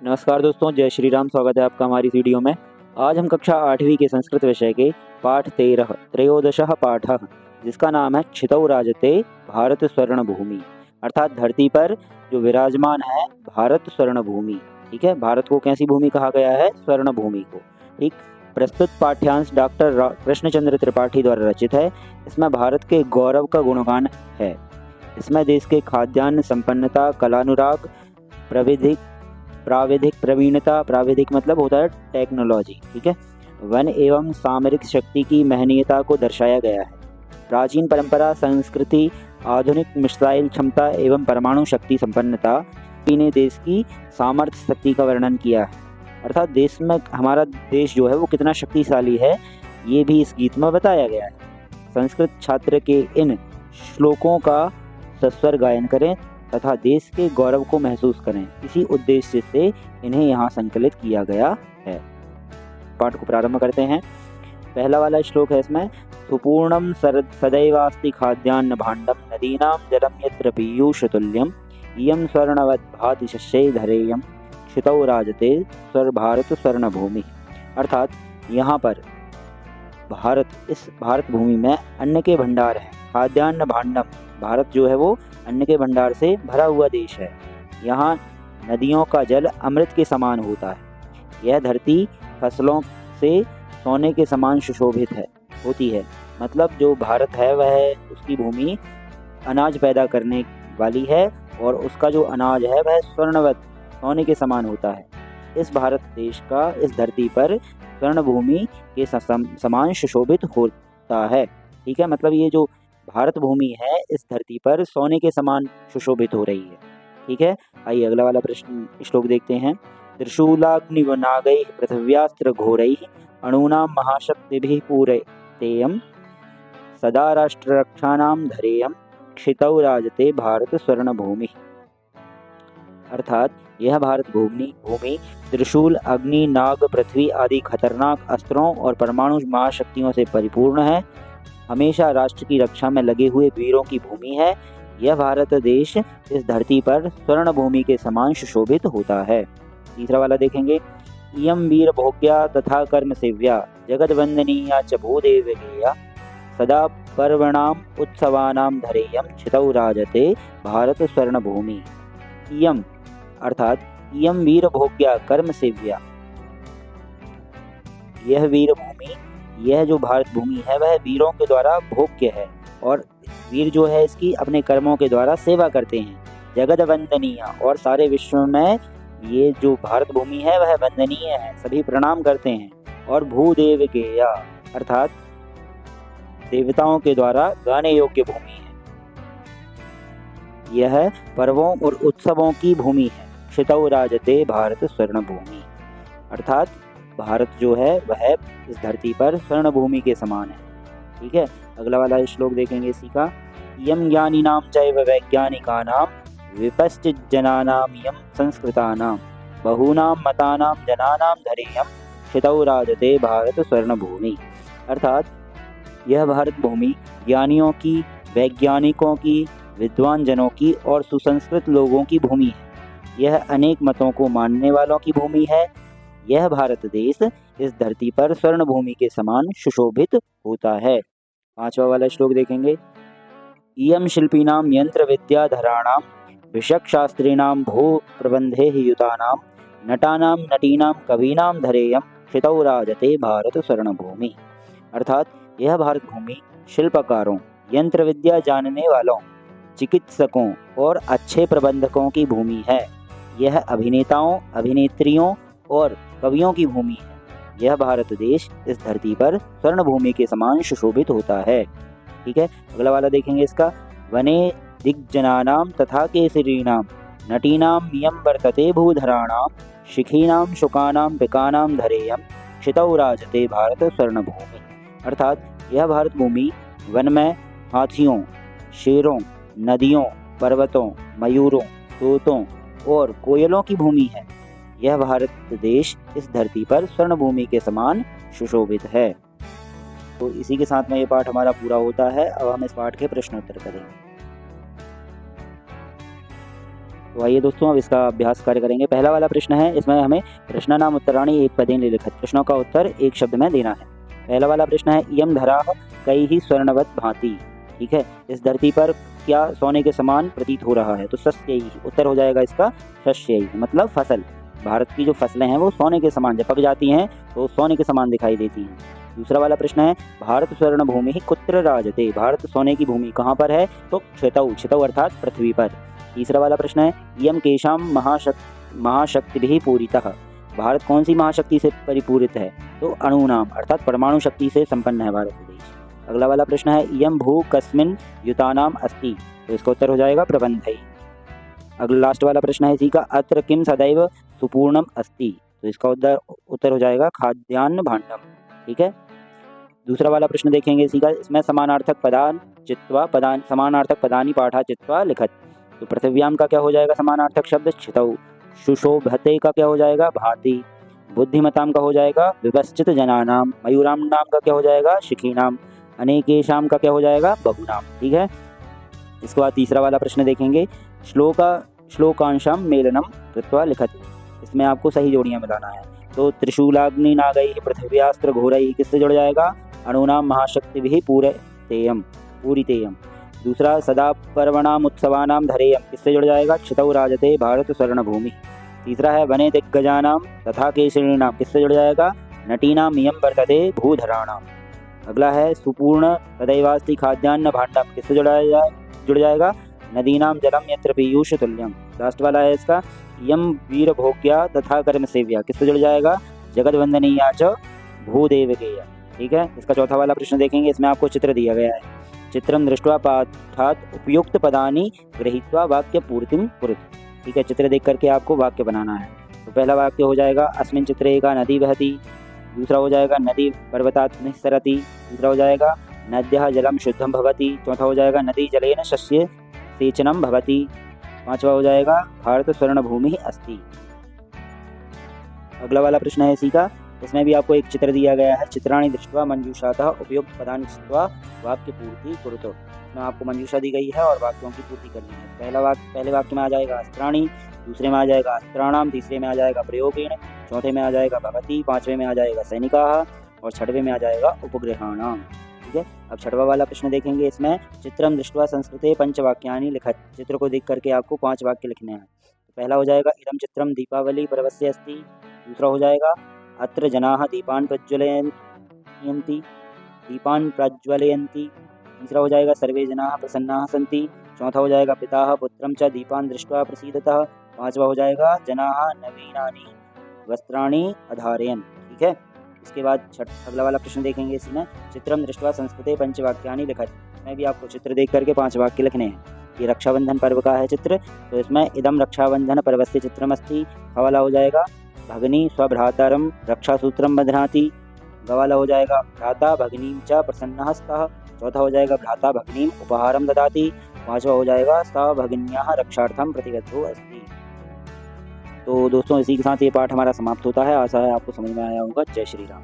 नमस्कार दोस्तों, जय श्री राम। स्वागत है आपका हमारी इस वीडियो में। आज हम कक्षा 8वीं के संस्कृत विषय के पाठ 13 त्रयोदशः पाठः, जिसका नाम है क्षितौ राजते भारत स्वर्ण भूमि, अर्थात धरती पर जो विराजमान है भारत स्वर्ण भूमि। ठीक है, भारत को कैसी भूमि कहा गया है? स्वर्ण भूमि को। ठीक, प्रस्तुत पाठ्यांश डॉक्टर कृष्णचंद्र त्रिपाठी द्वारा रचित है। इसमें भारत के गौरव का गुणगान है। इसमें देश के खाद्यान्न संपन्नता, कलानुराग, प्राविधिक प्रवीणता, प्राविधिक मतलब होता है टेक्नोलॉजी, ठीक है, वन एवं सामरिक शक्ति की महनीयता को दर्शाया गया है। प्राचीन परंपरा, संस्कृति, आधुनिक मिसाइल क्षमता एवं परमाणु शक्ति संपन्नता ने देश की सामर्थ्य शक्ति का वर्णन किया है। अर्थात देश में हमारा देश जो है वो कितना शक्तिशाली है, ये भी इस गीत में बताया गया है। संस्कृत छात्र के इन श्लोकों का सस्वर गायन करें तथा देश के गौरव को महसूस करें, इसी उद्देश्य से इन्हें यहाँ संकलित किया गया है। पाठ को प्रारंभ करते हैं। पहला वाला श्लोक है इसमें, सुपूर्णम सदैवास्ति खाद्यान्न भाण्डम नदीनां जलम यत्र पीयूषतुल्यम इयं स्वर्णवत् भाति शस्यै धरेयं क्षितौ राजते भारत स्वर्ण भूमि। अर्थात यहाँ पर इस भारत भूमि में अन्न के भंडार हैं। खाद्यान्न भाण्डम, भारत जो है वो अन्न के भंडार से भरा हुआ देश है। यहाँ नदियों का जल अमृत के समान होता है। यह धरती फसलों से सोने के समान सुशोभित होती है। मतलब जो भारत है वह उसकी भूमि अनाज पैदा करने वाली है और उसका जो अनाज है वह स्वर्णवत सोने के समान होता है। इस भारत देश का इस धरती पर स्वर्ण भूमि के समान सुशोभित होता है। ठीक है, मतलब ये जो भारत भूमि है इस धरती पर सोने के समान सुशोभित हो रही है। ठीक है, आइए अगला वाला प्रश्न श्लोक देखते हैं। त्रिशूलाग्निवनागैः पृथिव्यास्त्र घोरैः अणूनां महाशक्तिभिः पूरयतेयं सदा राष्ट्ररक्षाणां धरेयं क्षितौ राजते भारत स्वर्ण भूमि। अर्थात यह भारत भूमि त्रिशूल, अग्नि, नाग, पृथ्वी आदि खतरनाक अस्त्रों और परमाणु महाशक्तियों से परिपूर्ण है। हमेशा राष्ट्र की रक्षा में लगे हुए वीरों की भूमि है। यह भारत देश इस धरती पर स्वर्ण भूमि के समान सुशोभित होता है। तीसरा वाला देखेंगे, इयं वीर भोग्या तथा कर्म सेव्या जगत वंदनीया च भूदेव गेया सदा पर्वणाम उत्सवानाम धरेयं क्षितौ राजते भारत स्वर्ण भूमि। इयं अर्थात इयं वीर भोग्या कर्म सेव्या, यह वीर भूमि, यह जो भारत भूमि है वह वीरों के द्वारा भोग्य है और वीर जो है इसकी अपने कर्मों के द्वारा सेवा करते हैं। जगत वंदनीय, और सारे विश्व में ये जो भारत भूमि है वह वंदनीय है, सभी प्रणाम करते हैं। और भूदेव गेया, अर्थात देवताओं के द्वारा गाने योग्य भूमि है। यह पर्वों और उत्सवों की भूमि है। क्षितौ राजते भारत स्वर्ण भूमि, अर्थात भारत जो है वह इस धरती पर स्वर्ण भूमि के समान है। ठीक है, अगला वाला श्लोक देखेंगे इसी का। यम ज्ञानिनां चैव वैज्ञानिकानां विपश्चित जनानां यम संस्कृतानां बहूनां मतानां जनानां धरेयं क्षितौ राजते भारत स्वर्ण भूमि। अर्थात यह भारत भूमि ज्ञानियों की, वैज्ञानिकों की, विद्वान जनों की और सुसंस्कृत लोगों की भूमि है। यह अनेक मतों को मानने वालों की भूमि है। यह भारत देश इस धरती पर स्वर्ण भूमि के समान सुशोभित होता है। पांचवा वाला श्लोक देखेंगे। इयं शिल्पीनां यंत्र विद्याधराणां विषक शास्त्रीणां भू प्रबंधे युतानां नटानां नटीनां कवीनां धरेयं क्षितौ राजते भारत स्वर्ण भूमि। अर्थात यह भारत भूमि शिल्पकारों, यंत्र विद्या जानने वालों, चिकित्सकों और अच्छे प्रबंधकों की भूमि है। यह अभिनेताओं, अभिनेत्रियों और कवियों की भूमि है। यह भारत देश इस धरती पर स्वर्ण भूमि के समान सुशोभित होता है। ठीक है, अगला वाला देखेंगे इसका। वने दिग्जनानां तथा केसरीणां नटीनां यं वर्तते भूधराणां शिखीनां शुकानां पिकानां धरेयं क्षितौ राजते भारत स्वर्ण भूमि। अर्थात यह भारत भूमि वन में हाथियों, शेरों, नदियों, पर्वतों, मयूरों, तोतों और कोयलों की भूमि है। यह भारत देश इस धरती पर स्वर्ण भूमि के समान सुशोभित है। तो इसी के साथ में ये पाठ हमारा पूरा होता है। अब हम इस पाठ के प्रश्नोत्तर करेंगे। तो आइए दोस्तों अब इसका अभ्यास कार्य करेंगे। पहला वाला प्रश्न है, इसमें हमें प्रश्नानाम उत्तराणि एक पदेन लिखित, प्रश्नों का उत्तर एक शब्द में देना है। पहला वाला प्रश्न है, इयं धरा कई ही स्वर्णवत भांति, ठीक है, इस धरती पर क्या सोने के समान प्रतीत हो रहा है, तो शस्यई, उत्तर हो जाएगा इसका शस्यई, मतलब फसल। भारत की जो फसलें हैं वो सोने के समान, जब पक जाती हैं तो सोने के समान दिखाई देती हैं। दूसरा वाला प्रश्न है, भारत स्वर्ण भूमि कुत्र राजते, भारत सोने की भूमि कहाँ पर है, तो क्षितौ, क्षितौ अर्थात पृथ्वी पर। तीसरा वाला प्रश्न है, इयं केशाम महाशक्तिभिः पूरितः, भारत कौन सी महाशक्ति से परिपूरित है, तो अणुनाम अर्थात परमाणु शक्ति से संपन्न है भारत देश। अगला वाला प्रश्न है, इयं भू कस्मिन् युतानाम अस्ति, तो इसका उत्तर हो जाएगा प्रबंधई। अगला लास्ट वाला प्रश्न है इसी का, अत्र किम सदैव सुपूर्णम अस्ति, तो इसका उत्तर हो जाएगा खाद्यान्न भांडम, ठीक है। दूसरा वाला प्रश्न देखेंगे इसी का, इसमें समानार्थक पदान चित्वा समानार्थक पदानि पाठा चित्वा लिखत, तो पृथिव्याम का क्या हो जाएगा समानार्थक शब्द, क्षितौ। सुशोभते का क्या हो जाएगा, भाति। बुद्धिमताम का हो जाएगा विपश्चित जनानाम। मयूराम नाम का क्या हो जाएगा, शिखीनाम। अनेकेशाम का क्या हो जाएगा, बहुनाम, ठीक है। इसके बाद तीसरा वाला प्रश्न देखेंगे, श्लोकांशम मेलनम कृत्वा लिखत, इसमें आपको सही जोड़ियां मिलाना है। तो त्रिशूलाग्नि नागई पृथ्व्यास्त्र घोरई किससे जुड़ जाएगा, अणुनाम महाशक्तिभिः पूरितेयम। दूसरा, सदा पर्वणाम उत्सवानाम धरेयम किससे जुड़ जाएगा, क्षितौ राजते भारत स्वर्ण भूमि। तीसरा है, वने दिग्गजानाम तथा केसरीणाम किससे जुड़ जाएगा, नटीनाम इयं वर्तते भूधराणाम। अगला है, सुपूर्ण तदैवास्ति खाद्यान्न भांडम किससे जुड़ जाएगा, नदीनाम जलम यत्र पीयूष तुल्यम। लास्ट वाला है इसका, यम वीर भोग्या तथा कर्म सेव्या किससे जुड़ जाएगा, जगत वंदनीया च भूदेवकेय, ठीक है। इसका चौथा वाला प्रश्न देखेंगे, इसमें आपको चित्र दिया गया है, चित्रम दृष्ट्वा पाठात उपयुक्त पदानि गृहीत्वा वाक्य पूर्तिम कुरुत, ठीक है। चित्र देख करके आपको वाक्य बनाना है। तो पहला वाक्य हो जाएगा, अस्मिन् चित्रे एका नदी बहती। दूसरा हो जाएगा, नदी पर्वतात् निस्सरति। तीसरा हो जाएगा, नद्यः जलम शुद्धम भवति। चौथा हो जाएगा, नदी जलेन शस्य सेचनम भवति। पांचवा हो जाएगा, भारत स्वर्ण भूमि अस्ति। अगला वाला प्रश्न है इसी का, इसमें भी आपको एक चित्र दिया गया है, चित्राणि दृष्ट्वा मंजूषातः उपयुक्त पदानि चित्वा वाक्य पूर्ति कुरुतो। इसमें आपको मंजूषा दी गई है और वाक्यों की पूर्ति करनी है। पहले वाक्य में आ जाएगा अस्त्राणि, दूसरे में आ जाएगा अस्त्राणाम, तीसरे में आ जाएगा प्रयोगेण, चौथे में आ जाएगा भवति, पांचवें में आ जाएगा सैनिकाः और छठवें में आ जाएगा उपग्रहाणाम, ठीक है। अब छठवा वाला प्रश्न देखेंगे, इसमें चित्रम दृष्ट्वा संस्कृते पंचवाक्यानि लिखत, चित्र को देख करके आपको 5 वाक्य लिखने हैं। तो पहला हो जाएगा, इदं चित्रम दीपावली पर्वस्य अस्ति। दूसरा हो जाएगा, अत्र जनाः दीपान् प्रज्वलयन्ति। तीसरा हो जाएगा, सर्वे जनाः प्रसन्नाः सन्ति। चौथा हो जाएगा, पिता पुत्रं च दीपान् दृष्ट्वा प्रसीदतः। पांचवा हो जाएगा, जनाः नवीनानि वस्त्राणि अधारयन्, ठीक है। इसके बाद अगला वाला प्रश्न देखेंगे, इसमें चित्रम दृष्ट्वा संस्कृते पंचवाक्यानि लिखत, इसमें भी आपको चित्र देख करके 5 वाक्य लिखने हैं। ये रक्षाबंधन पर्व का है चित्र, तो इसमें इदम रक्षाबंधन पर्वस्य चित्रमस्ति। हवाला हो जाएगा, भगिनी स्वभ्रातरम रक्षासूत्रम बध्नाति। गवाला हो जाएगा, भ्राता भगिनीं च प्रसन्नः स्तः। चौथा हो जाएगा, भ्राता भगिनीं उपहारम ददाति। पांचवा हो जाएगा, स भगिन्याः रक्षार्थम प्रतिबद्धो अस्ति। तो दोस्तों इसी के साथ ये पाठ हमारा समाप्त होता है। आशा है आपको समझ में आया होगा। जय श्री राम।